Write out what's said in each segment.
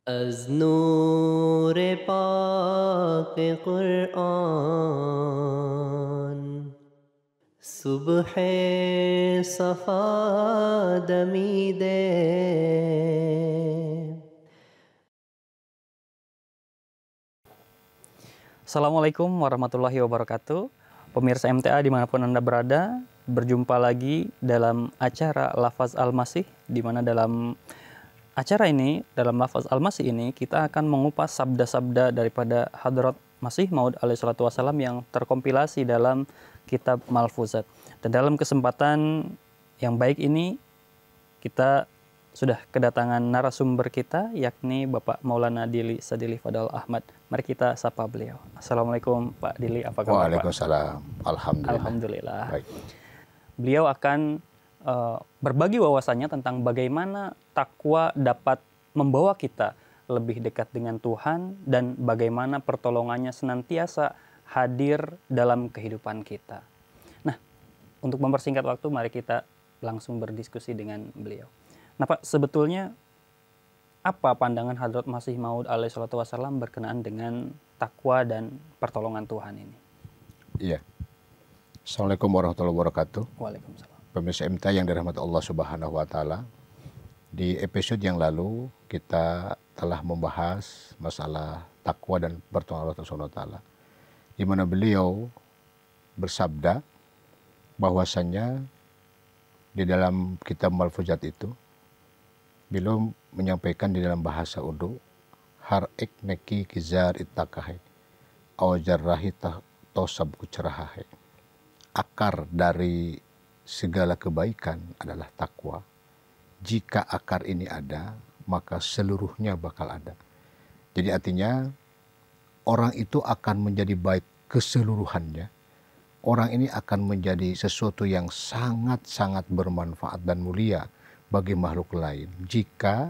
از نور پاک قرآن صبح صفا دمیده. Assalamualaikum warahmatullahi wabarakatuh. Pemirsa MTA dimanapun Anda berada, berjumpa lagi dalam acara Lafaz Al-Masih, di mana dalam acara ini, dalam Lafaz Al-Masih ini, kita akan mengupas sabda-sabda daripada Hadrat Masih Maud alaihi salatu wassalam yang terkompilasi dalam kitab Malfuzat. Dan dalam kesempatan yang baik ini, kita sudah kedatangan narasumber kita, yakni Bapak Maulana Dili Sadili Fadal Ahmad. Mari kita sapa beliau. Assalamualaikum Pak Dili, apa kabar Pak? Waalaikumsalam. Alhamdulillah. Alhamdulillah. Baik. Beliau akan berbagi wawasannya tentang bagaimana takwa dapat membawa kita lebih dekat dengan Tuhan dan bagaimana pertolongannya senantiasa hadir dalam kehidupan kita. Nah, untuk mempersingkat waktu, mari kita langsung berdiskusi dengan beliau. Nah Pak, sebetulnya apa pandangan Hadrat Masih Maud alaihi salatu wassalam berkenaan dengan takwa dan pertolongan Tuhan ini? Iya. Assalamualaikum warahmatullahi wabarakatuh. Waalaikumsalam. Pemirsa MTA yang dirahmati Allah Subhanahu wa taala. Di episode yang lalu kita telah membahas masalah takwa dan pertolongan Allah Subhanahu wa taala, di mana beliau bersabda bahwasannya di dalam kitab Malfuzat itu beliau menyampaikan di dalam bahasa Urdu, har ek neki kizar ittaqahe aw jarrahi tosab kucerahahe. Akar dari segala kebaikan adalah takwa. Jika akar ini ada, maka seluruhnya bakal ada. Jadi artinya orang itu akan menjadi baik keseluruhannya. Orang ini akan menjadi sesuatu yang sangat-sangat bermanfaat dan mulia bagi makhluk lain jika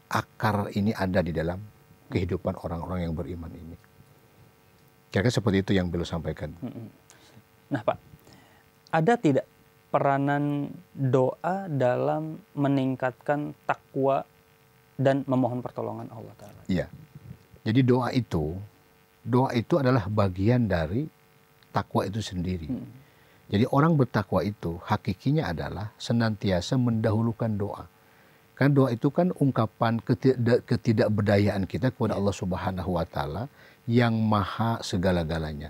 akar ini ada di dalam kehidupan orang-orang yang beriman ini. Kira-kira seperti itu yang beliau sampaikan. Nah Pak, ada tidak peranan doa dalam meningkatkan takwa dan memohon pertolongan Allah Ta'ala? Iya. Jadi doa itu adalah bagian dari takwa itu sendiri. Jadi orang bertakwa itu hakikinya adalah senantiasa mendahulukan doa. Kan doa itu kan ungkapan ketidakberdayaan kita kepada Allah Subhanahu wa taala yang maha segala-galanya.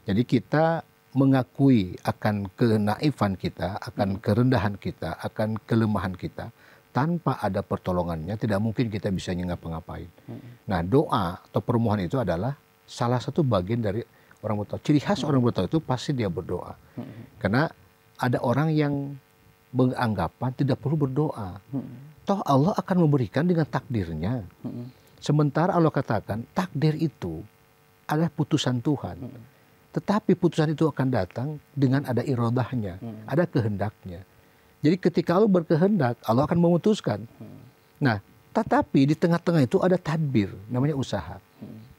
Jadi kita mengakui akan kenaifan kita, akan kerendahan kita, akan kelemahan kita. Tanpa ada pertolongannya tidak mungkin kita bisa ngapa-ngapain. Nah, doa atau permohonan itu adalah salah satu bagian dari orang bertakwa. Ciri khas orang bertakwa itu pasti dia berdoa. Karena ada orang yang beranggapan tidak perlu berdoa. Toh Allah akan memberikan dengan takdirnya. Sementara Allah katakan takdir itu adalah putusan Tuhan. Tetapi putusan itu akan datang dengan ada irodahnya, ada kehendaknya. Jadi ketika Allah berkehendak, Allah akan memutuskan. Nah, tetapi di tengah-tengah itu ada tadbir, namanya usaha.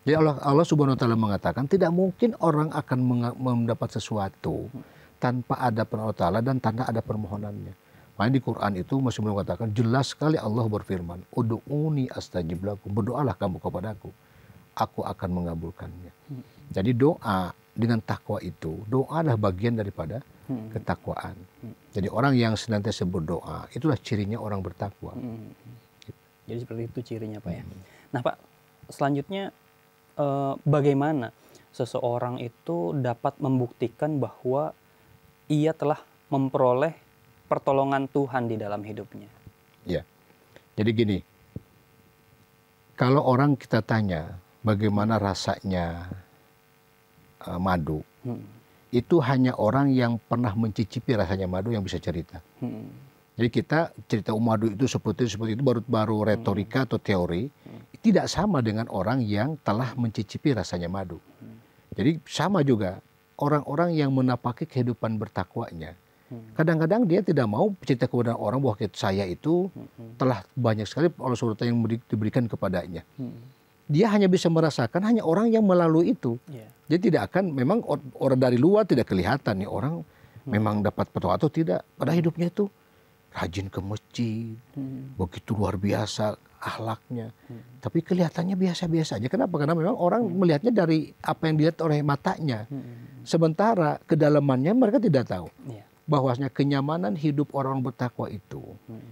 Jadi Allah Subhanahu wa taala mengatakan tidak mungkin orang akan mendapat sesuatu tanpa ada pertolongan Allah Ta'ala dan tanpa ada permohonannya. Makanya di Quran itu masih mengatakan jelas sekali Allah berfirman, "Ud'uni astajib lakum." Berdoalah kamu kepadaku, aku akan mengabulkannya. Jadi doa dengan takwa itu, doa adalah bagian daripada ketakwaan. Jadi orang yang senantiasa berdoa, itulah cirinya orang bertakwa. Jadi seperti itu cirinya Pak ya. Nah Pak, selanjutnya bagaimana seseorang itu dapat membuktikan bahwa ia telah memperoleh pertolongan Tuhan di dalam hidupnya? Ya, jadi gini, kalau orang kita tanya bagaimana rasanya madu, itu hanya orang yang pernah mencicipi rasanya madu yang bisa cerita. Jadi kita cerita madu itu seperti itu baru retorika atau teori, tidak sama dengan orang yang telah mencicipi rasanya madu. Jadi sama juga orang-orang yang menapaki kehidupan bertakwanya. Kadang-kadang dia tidak mau cerita kepada orang bahwa saya itu telah banyak sekali Allah SWT yang diberikan kepadanya. Dia hanya bisa merasakan hanya orang yang melalui itu. Dia tidak akan, memang orang dari luar tidak kelihatan nih orang memang dapat petua atau tidak. Pada hidupnya itu rajin ke masjid, begitu luar biasa akhlaknya. Tapi kelihatannya biasa-biasa aja. Kenapa? Karena memang orang melihatnya dari apa yang dilihat oleh matanya. Sementara kedalamannya mereka tidak tahu. Iya. Bahwasanya kenyamanan hidup orang-orang bertakwa itu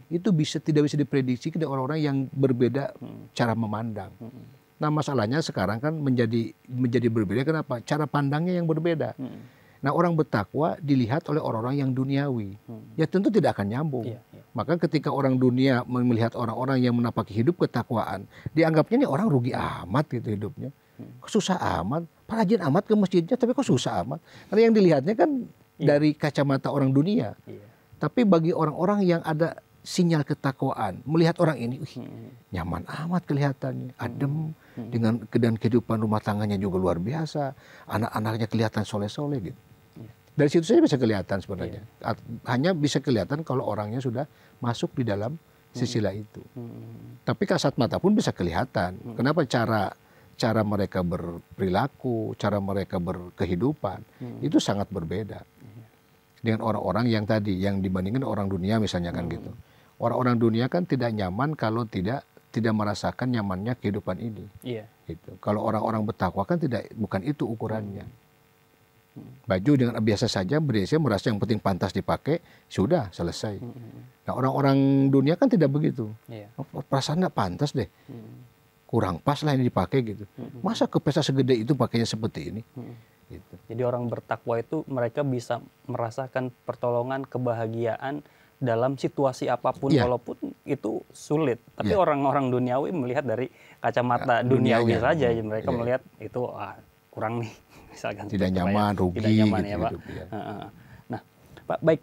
tidak bisa diprediksi dari orang-orang yang berbeda cara memandang. Nah, masalahnya sekarang kan menjadi berbeda. Kenapa? Cara pandangnya yang berbeda. Nah, orang bertakwa dilihat oleh orang-orang yang duniawi. Ya tentu tidak akan nyambung. Iya, iya. Maka ketika orang dunia melihat orang-orang yang menapaki hidup ketakwaan, dianggapnya nih orang rugi amat gitu hidupnya. Kok susah amat, rajin amat ke masjidnya, tapi kok susah amat. Karena yang dilihatnya kan dari kacamata orang dunia. Iya. Tapi bagi orang-orang yang ada sinyal ketakwaan, melihat orang ini, nyaman amat kelihatannya, adem, dengan kehidupan rumah tangganya juga luar biasa, anak-anaknya kelihatan soleh-soleh gitu. Dari situ saja bisa kelihatan sebenarnya. Hanya bisa kelihatan kalau orangnya sudah masuk di dalam sila itu. Tapi kasat mata pun bisa kelihatan. Kenapa cara mereka berperilaku, cara mereka berkehidupan itu sangat berbeda dengan orang-orang yang tadi yang dibandingkan orang dunia misalnya kan gitu. Orang-orang dunia kan tidak nyaman kalau tidak merasakan nyamannya kehidupan ini. Iya. Gitu. Kalau orang-orang bertakwa kan bukan itu ukurannya. Baju dengan biasa saja, biasanya merasa yang penting pantas dipakai, sudah selesai. Nah, orang-orang dunia kan tidak begitu. Iya. Perasaan nggak pantas deh, kurang pas lah ini dipakai gitu. Masa ke pesta segede itu pakainya seperti ini? Gitu. Jadi orang bertakwa itu mereka bisa merasakan pertolongan, kebahagiaan dalam situasi apapun, walaupun itu sulit. Tapi orang-orang duniawi melihat dari kacamata duniawi saja, mereka melihat itu kurang nih. Misalkan tidak nyaman, rugi, tidak nyaman gitu, ya Pak. Hidup, ya. Nah, Pak, baik,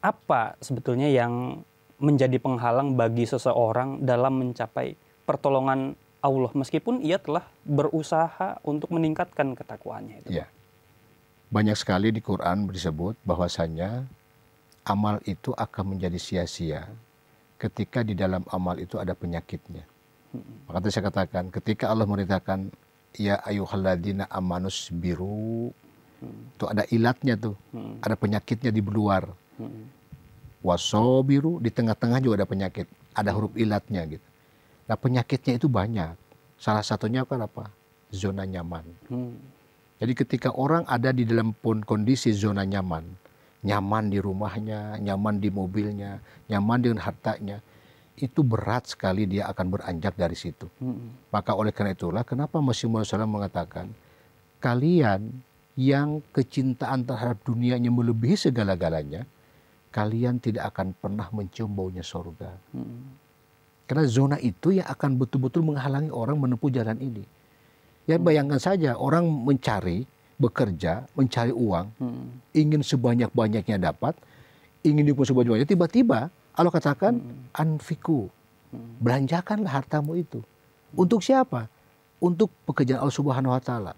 apa sebetulnya yang menjadi penghalang bagi seseorang dalam mencapai pertolongan Allah meskipun ia telah berusaha untuk meningkatkan ketakwaannya itu? Ya. Banyak sekali di Quran disebut bahwasanya amal itu akan menjadi sia-sia ketika di dalam amal itu ada penyakitnya. Maka tadi saya katakan ketika Allah merintahkan ya ayyuhalladzina amanus biru, itu ada ilatnya tuh, ada penyakitnya di luar. Wasobiru, di tengah-tengah juga ada penyakit, ada huruf ilatnya gitu. Nah penyakitnya itu banyak. Salah satunya apa? Zona nyaman. Jadi ketika orang ada di dalam kondisi zona nyaman, nyaman di rumahnya, nyaman di mobilnya, nyaman dengan hartanya, itu berat sekali dia akan beranjak dari situ. Maka oleh karena itulah kenapa Masih Maud SAW mengatakan kalian yang kecintaan terhadap dunianya melebihi segala-galanya, kalian tidak akan pernah mencium baunya surga. Karena zona itu yang akan betul-betul menghalangi orang menempuh jalan ini. Ya bayangkan saja orang mencari, bekerja, mencari uang, ingin sebanyak-banyaknya dapat, ingin dipunya sebanyak-banyaknya, tiba-tiba Allah katakan, anfiku, belanjakanlah hartamu itu. Untuk siapa? Untuk pekerjaan Allah Subhanahu Wa Taala.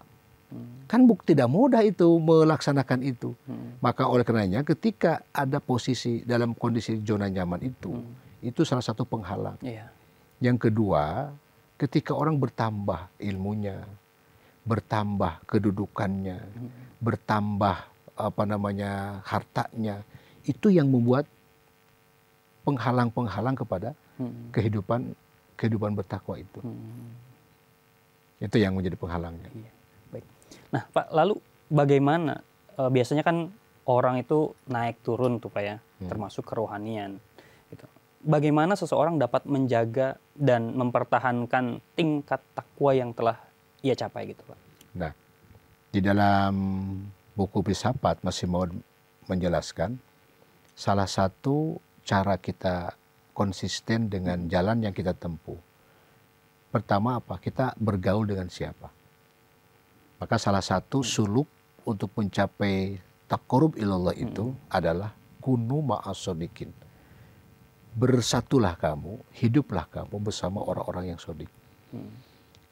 Kan tidak mudah itu melaksanakan itu. Maka oleh karenanya ketika ada posisi dalam kondisi zona nyaman itu salah satu penghalang. Yang kedua, ketika orang bertambah ilmunya, bertambah kedudukannya, bertambah hartanya, itu yang membuat penghalang-penghalang kepada kehidupan bertakwa itu. Itu yang menjadi penghalangnya. Iya. Baik. Nah, Pak, lalu bagaimana biasanya kan orang itu naik turun tuh Pak ya, termasuk kerohanian gitu. Bagaimana seseorang dapat menjaga dan mempertahankan tingkat takwa yang telah ia capai gitu Pak? Nah, di dalam buku Filsafat Masih Maud menjelaskan salah satu cara kita konsisten dengan jalan yang kita tempuh. Pertama apa? Kita bergaul dengan siapa? Maka salah satu suluk untuk mencapai taqarrub ilallah itu adalah kunu ma'as-shodiqin. Bersatulah kamu, hiduplah kamu bersama orang-orang yang sodik.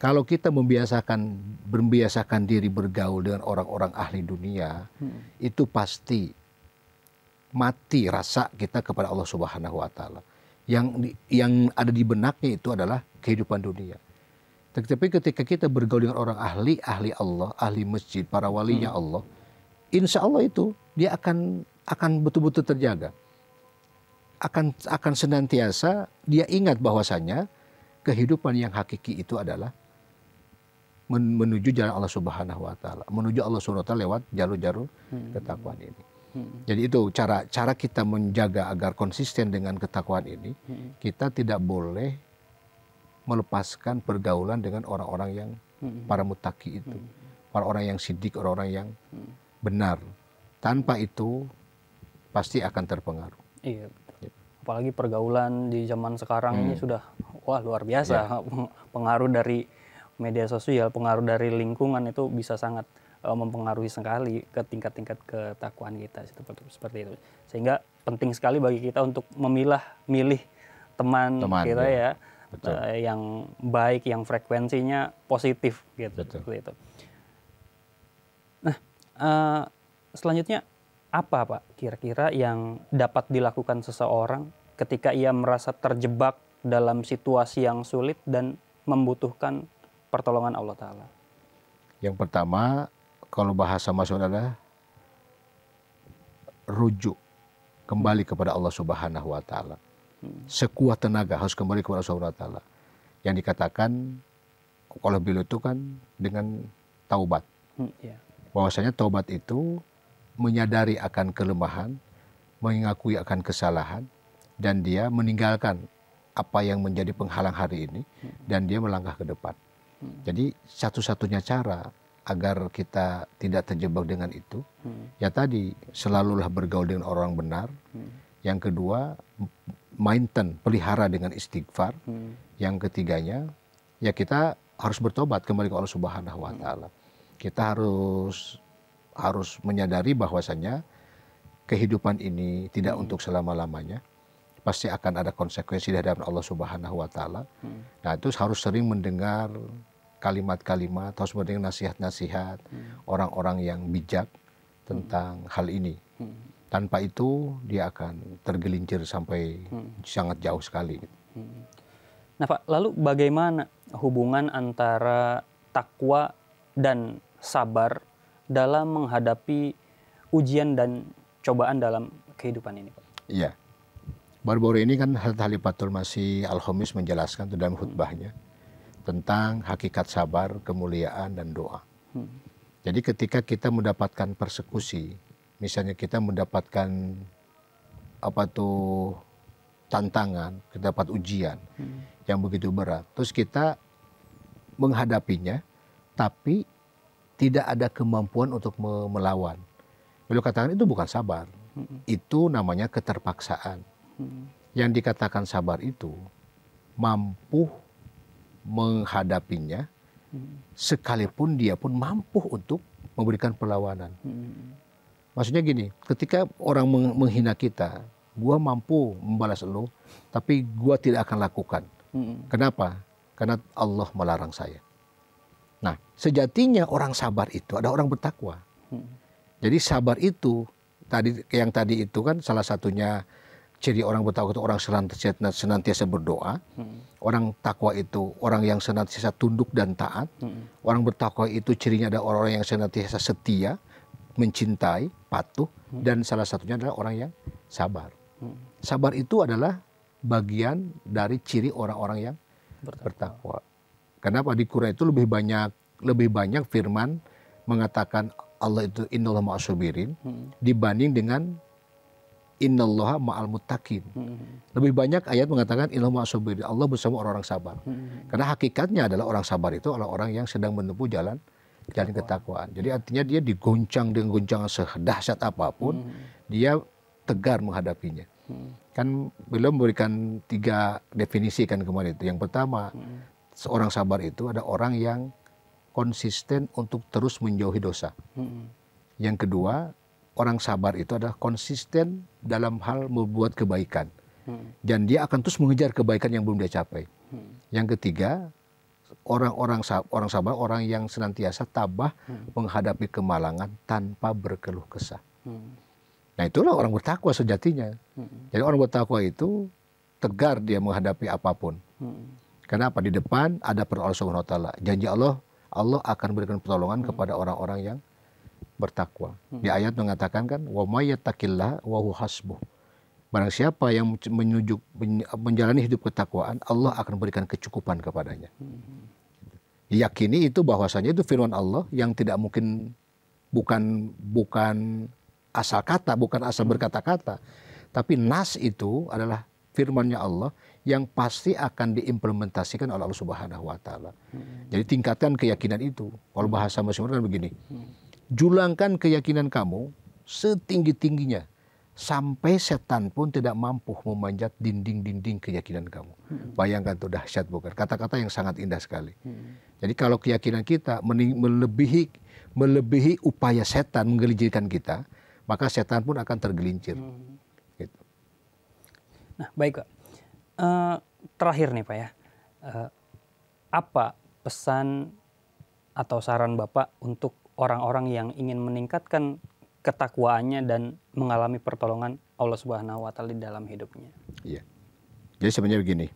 Kalau kita membiasakan diri bergaul dengan orang-orang ahli dunia, itu pasti mati rasa kita kepada Allah Subhanahu Wa Taala. Yang ada di benaknya itu adalah kehidupan dunia. Tetapi ketika kita bergaul dengan orang ahli Allah, ahli masjid, para walinya Allah, insya Allah itu dia akan betul-betul terjaga. akan senantiasa dia ingat bahwasanya kehidupan yang hakiki itu adalah menuju jalan Allah Subhanahu wa taala, menuju Allah Subhanahu wa taala lewat jalur-jalur ketakwaan ini. Jadi itu cara kita menjaga agar konsisten dengan ketakwaan ini. Kita tidak boleh melepaskan pergaulan dengan orang-orang yang para muttaqi itu, orang-orang yang sidik, orang-orang yang benar. Tanpa itu pasti akan terpengaruh. Iya, betul. Apalagi pergaulan di zaman sekarang ini sudah luar biasa. Pengaruh dari media sosial, pengaruh dari lingkungan itu bisa sangat mempengaruhi sekali ke tingkat-tingkat ketakwaan kita seperti itu. Sehingga penting sekali bagi kita untuk milih teman kita ya, yang baik, yang frekuensinya positif gitu. Seperti itu. Nah, selanjutnya apa Pak kira-kira yang dapat dilakukan seseorang ketika ia merasa terjebak dalam situasi yang sulit dan membutuhkan pertolongan Allah Ta'ala? Yang pertama, kalau bahasa Mas'ud adalah rujuk kembali kepada Allah Subhanahu wa taala. Sekuat tenaga harus kembali kepada Allah Subhanahu wa taala. Yang dikatakan oleh beliau itu kan dengan taubat. Bahwasanya taubat itu menyadari akan kelemahan, mengakui akan kesalahan, dan dia meninggalkan apa yang menjadi penghalang hari ini, dan dia melangkah ke depan. Jadi satu-satunya cara agar kita tidak terjebak dengan itu, ya tadi, selalulah bergaul dengan orang benar. Yang kedua, maintain, pelihara dengan istighfar. Yang ketiganya, ya kita harus bertobat kembali ke Allah Subhanahu wa taala. Kita harus menyadari bahwasanya kehidupan ini tidak untuk selama-lamanya. Pasti akan ada konsekuensi di hadapan Allah Subhanahu wa taala. Nah, itu harus sering mendengar kalimat-kalimat, harus mendengar nasihat-nasihat orang-orang yang bijak tentang hal ini. Tanpa itu dia akan tergelincir sampai sangat jauh sekali. Nah Pak, lalu bagaimana hubungan antara takwa dan sabar dalam menghadapi ujian dan cobaan dalam kehidupan ini Pak? Iya. Baru-baru ini kan Khalifatul Masih Al-Khamis menjelaskan dalam khutbahnya tentang hakikat sabar, kemuliaan, dan doa. Jadi ketika kita mendapatkan persekusi, misalnya kita mendapatkan tantangan, kita dapat ujian yang begitu berat, terus kita menghadapinya, tapi tidak ada kemampuan untuk melawan. Beliau katakan itu bukan sabar, itu namanya keterpaksaan. Yang dikatakan sabar itu mampu menghadapinya, sekalipun dia pun mampu untuk memberikan perlawanan. Maksudnya gini, ketika orang menghina kita, gua mampu membalas lo, tapi gua tidak akan lakukan. Kenapa? Karena Allah melarang saya. Nah, sejatinya orang sabar itu ada orang bertakwa. Jadi sabar itu, yang tadi itu kan salah satunya ciri orang bertakwa itu orang senantiasa berdoa. Orang takwa itu orang yang senantiasa tunduk dan taat. Orang bertakwa itu cirinya ada orang-orang yang senantiasa setia, mencintai, patuh, dan salah satunya adalah orang yang sabar. Sabar itu adalah bagian dari ciri orang-orang yang bertakwa. Kenapa di Quran itu lebih banyak firman mengatakan Allah itu innallaha ma'as-sabirin dibanding dengan innallaha ma'al muttaqin. Lebih banyak ayat mengatakan innallaha ma'as-sabirin, Allah bersama orang-orang sabar. Karena hakikatnya adalah orang sabar itu adalah orang yang sedang menempuh jalan ketakwaan. Jadi artinya dia digoncang dengan goncangan sedahsyat apapun, dia tegar menghadapinya. Kan beliau memberikan 3 definisi kan kemarin itu. Yang pertama, seorang sabar itu ada orang yang konsisten untuk terus menjauhi dosa. Yang kedua, orang sabar itu adalah konsisten dalam hal membuat kebaikan. Dan dia akan terus mengejar kebaikan yang belum dia capai. Yang ketiga, orang sabar, orang yang senantiasa tabah menghadapi kemalangan tanpa berkeluh kesah. Nah, itulah orang bertakwa sejatinya. Jadi orang bertakwa itu tegar dia menghadapi apapun. Kenapa? Di depan ada pertolongan Allah Subhanahu wa taala. Janji Allah akan berikan pertolongan kepada orang-orang yang bertakwa. Di ayat mengatakan kan, wa may yattaqillaha wa huwa hasbuh. Barang siapa yang menjalani hidup ketakwaan, Allah akan berikan kecukupan kepadanya. Yakini itu bahwasanya itu firman Allah yang tidak mungkin, bukan asal kata, bukan asal berkata-kata. Tapi nas itu adalah firman-Nya Allah yang pasti akan diimplementasikan oleh Allah Subhanahu wa taala. Jadi tingkatkan keyakinan itu. Kalau bahasa masyhur kan begini. Julangkan keyakinan kamu setinggi-tingginya sampai setan pun tidak mampu memanjat dinding-dinding keyakinan kamu. Bayangkan tuh, dahsyat bukan? Kata-kata yang sangat indah sekali. Jadi kalau keyakinan kita melebihi upaya setan menggelincirkan kita, maka setan pun akan tergelincir. Gitu. Nah, baik Pak. Terakhir nih Pak ya, apa pesan atau saran Bapak untuk orang-orang yang ingin meningkatkan ketakwaannya dan mengalami pertolongan Allah Subhanahu wa taala di dalam hidupnya? Iya. Jadi sebenarnya begini.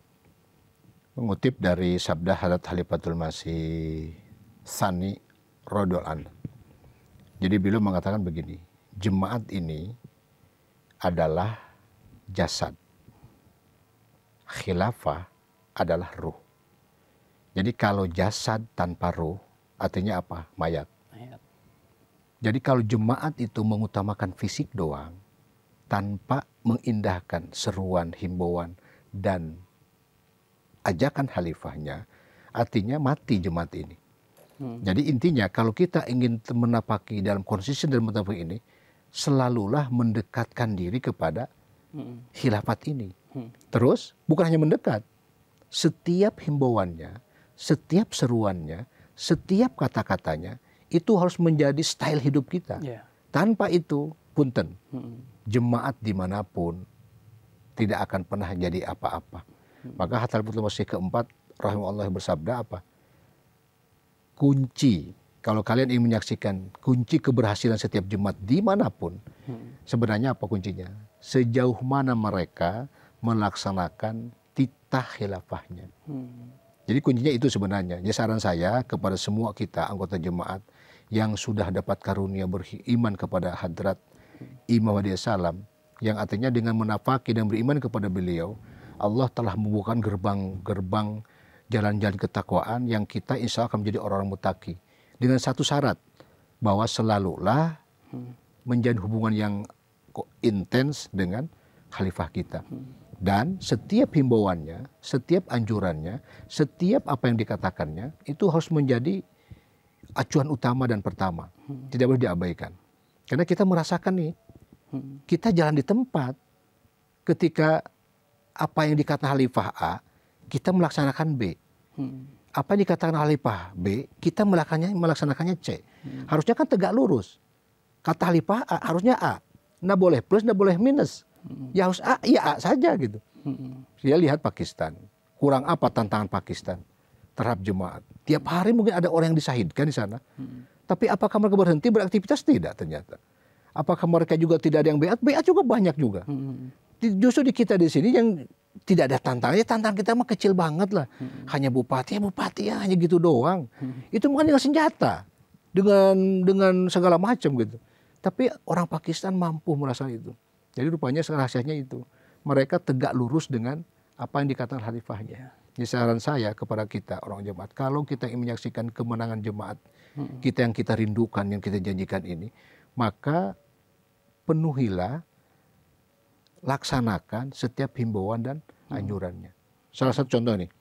Mengutip dari sabda Hadrat Khalifatul Masih Tsani radhiyallahu anhu. Jadi beliau mengatakan begini, jemaat ini adalah jasad. Khilafah adalah ruh. Jadi kalau jasad tanpa ruh, artinya apa? Mayat. Jadi kalau jemaat itu mengutamakan fisik doang, tanpa mengindahkan seruan, himbauan, dan ajakan khalifahnya, artinya mati jemaat ini. Jadi intinya kalau kita ingin menapaki dalam konsisten dalam menapaki ini, selalulah mendekatkan diri kepada khilafat ini. Terus bukan hanya mendekat, setiap himbauannya, setiap seruannya, setiap kata-katanya, itu harus menjadi style hidup kita. Tanpa itu, punten, jemaat dimanapun tidak akan pernah jadi apa-apa. Maka Khalifatul Masih keempat rahimahullah bersabda apa? Kunci, kalau kalian ingin menyaksikan kunci keberhasilan setiap jemaat dimanapun, sebenarnya apa kuncinya? Sejauh mana mereka melaksanakan titah khilafahnya. Jadi kuncinya itu sebenarnya. Jadi saran saya kepada semua kita anggota jemaat yang sudah dapat karunia beriman kepada Hadrat Imam Mahdi Salam, yang artinya dengan menafaki dan beriman kepada beliau, Allah telah membukakan gerbang jalan-jalan ketakwaan yang kita insya Allah akan menjadi orang-orang mutaki. Dengan satu syarat, bahwa selalulah menjalin hubungan yang intens dengan khalifah kita. Dan setiap himbauannya, setiap anjurannya, setiap apa yang dikatakannya, itu harus menjadi acuan utama dan pertama. Tidak boleh diabaikan. Karena kita merasakan nih, kita jalan di tempat. Ketika apa yang dikatakan khalifah A, kita melaksanakan B. Apa yang dikatakan khalifah B, kita melaksanakannya C. Harusnya kan tegak lurus. Kata khalifah A, harusnya A. Nggak boleh plus, nggak boleh minus. Ya harus A, ya A saja gitu. Saya lihat Pakistan. Kurang apa tantangan Pakistan terhadap jemaat? Tiap hari mungkin ada orang yang disahidkan di sana. Tapi apakah mereka berhenti beraktivitas? Tidak ternyata. Apakah mereka juga tidak ada yang beat? Beat juga banyak juga. Justru di kita di sini yang tidak ada tantangan. Ya tantangan kita mah kecil banget lah. Hanya bupati ya hanya gitu doang. Itu bukan dengan senjata. Dengan segala macam gitu. Tapi orang Pakistan mampu merasakan itu. Jadi rupanya rahasianya itu. Mereka tegak lurus dengan apa yang dikatakan khalifahnya. Jadi saran saya kepada kita orang jemaat, kalau kita ingin menyaksikan kemenangan jemaat kita yang kita rindukan, yang kita janjikan ini, maka penuhilah, laksanakan setiap himbauan dan anjurannya. Salah satu contoh nih,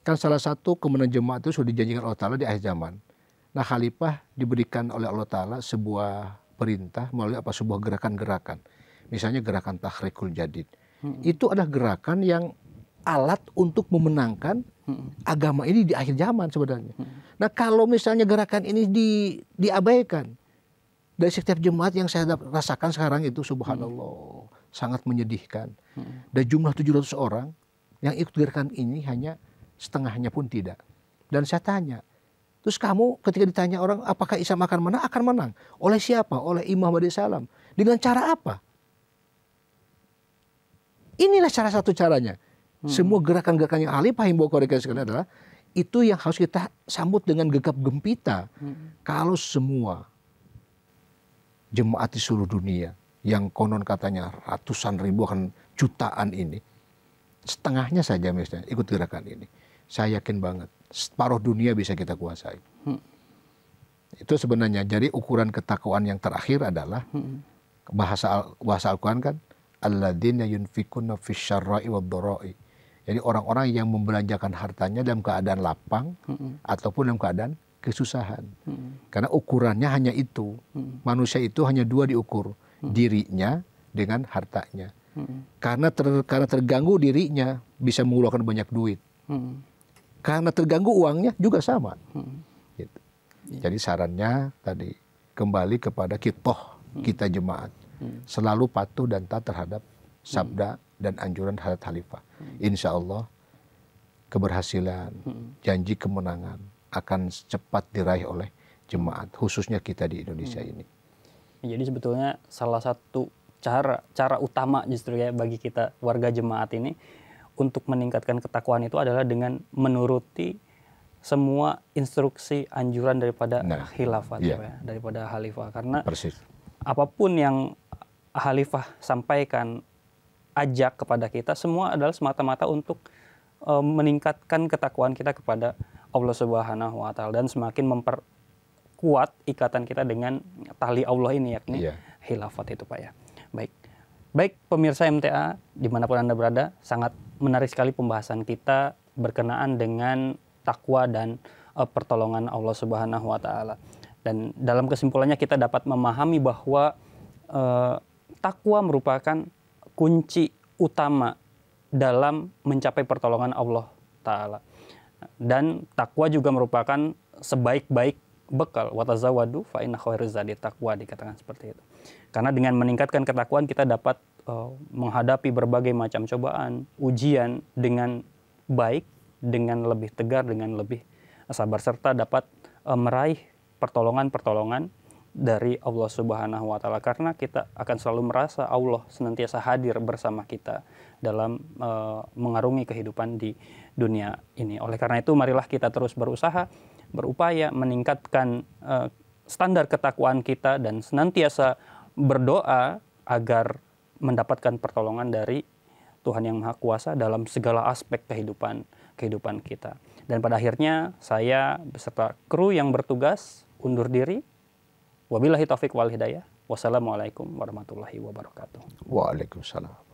kan salah satu kemenangan jemaat itu sudah dijanjikan Allah Ta'ala di akhir zaman. Nah khalifah diberikan oleh Allah Ta'ala sebuah perintah melalui sebuah gerakan-gerakan. Misalnya gerakan Tahrikul Jadid. Itu adalah gerakan yang alat untuk memenangkan agama ini di akhir zaman sebenarnya. Nah kalau misalnya gerakan ini diabaikan dari setiap jemaat yang saya rasakan sekarang itu subhanallah sangat menyedihkan. Dan jumlah 700 orang yang ikut gerakan ini hanya setengahnya pun tidak. Dan saya tanya, terus kamu ketika ditanya orang apakah Islam akan menang? Akan menang. Oleh siapa? Oleh Imam Mahdi Salam. Dengan cara apa? Inilah salah satu caranya. Semua gerakan-gerakan yang khalifah himbau kepada sekalian adalah itu yang harus kita sambut dengan gegap gempita. Kalau semua jemaat di seluruh dunia yang konon katanya ratusan ribu akan jutaan ini, setengahnya saja misalnya ikut gerakan ini, saya yakin banget separuh dunia bisa kita kuasai. Itu sebenarnya jadi ukuran ketakwaan yang terakhir adalah bahasa Al-Quran kan, alladzina yunfikuna fisyarra'i wad-dara'i. Jadi orang-orang yang membelanjakan hartanya dalam keadaan lapang ataupun dalam keadaan kesusahan. Karena ukurannya hanya itu. Manusia itu hanya dua diukur, dirinya dengan hartanya. Karena terganggu dirinya bisa mengeluarkan banyak duit. Karena terganggu uangnya juga sama. Gitu. Jadi sarannya tadi kembali kepada kita jemaat. Selalu patuh dan taat terhadap sabda dan anjuran Hadrat Khalifah. Insya Allah keberhasilan, janji kemenangan akan cepat diraih oleh jemaat, khususnya kita di Indonesia ini. Jadi sebetulnya salah satu cara utama justru ya bagi kita warga jemaat ini untuk meningkatkan ketakwaan itu adalah dengan menuruti semua instruksi anjuran daripada khilafat, ya, daripada khalifah. Karena apapun yang khalifah sampaikan, ajak kepada kita, semua adalah semata-mata untuk meningkatkan ketakwaan kita kepada Allah Subhanahu wa Ta'ala dan semakin memperkuat ikatan kita dengan tali Allah ini, yakni khilafat itu, Pak ya. Baik pemirsa MTA dimanapun Anda berada, sangat menarik sekali pembahasan kita berkenaan dengan takwa dan pertolongan Allah Subhanahu wa Ta'ala. Dan dalam kesimpulannya kita dapat memahami bahwa takwa merupakan kunci utama dalam mencapai pertolongan Allah Ta'ala. Dan takwa juga merupakan sebaik-baik bekal. Watazawadu fa inna khairaz zadi taqwa, dikatakan seperti itu. Karena dengan meningkatkan ketakwaan kita dapat menghadapi berbagai macam cobaan, ujian dengan baik, dengan lebih tegar, dengan lebih sabar, serta dapat meraih pertolongan-pertolongan dari Allah Subhanahu wa Ta'ala, karena kita akan selalu merasa Allah senantiasa hadir bersama kita dalam mengarungi kehidupan di dunia ini. Oleh karena itu marilah kita terus berusaha, berupaya meningkatkan standar ketakwaan kita dan senantiasa berdoa agar mendapatkan pertolongan dari Tuhan Yang Maha Kuasa dalam segala aspek kehidupan kita. Dan pada akhirnya saya beserta kru yang bertugas undur diri. Wabillahi taufiq wal hidayah. Wassalamualaikum warahmatullahi wabarakatuh. Waalaikumsalam.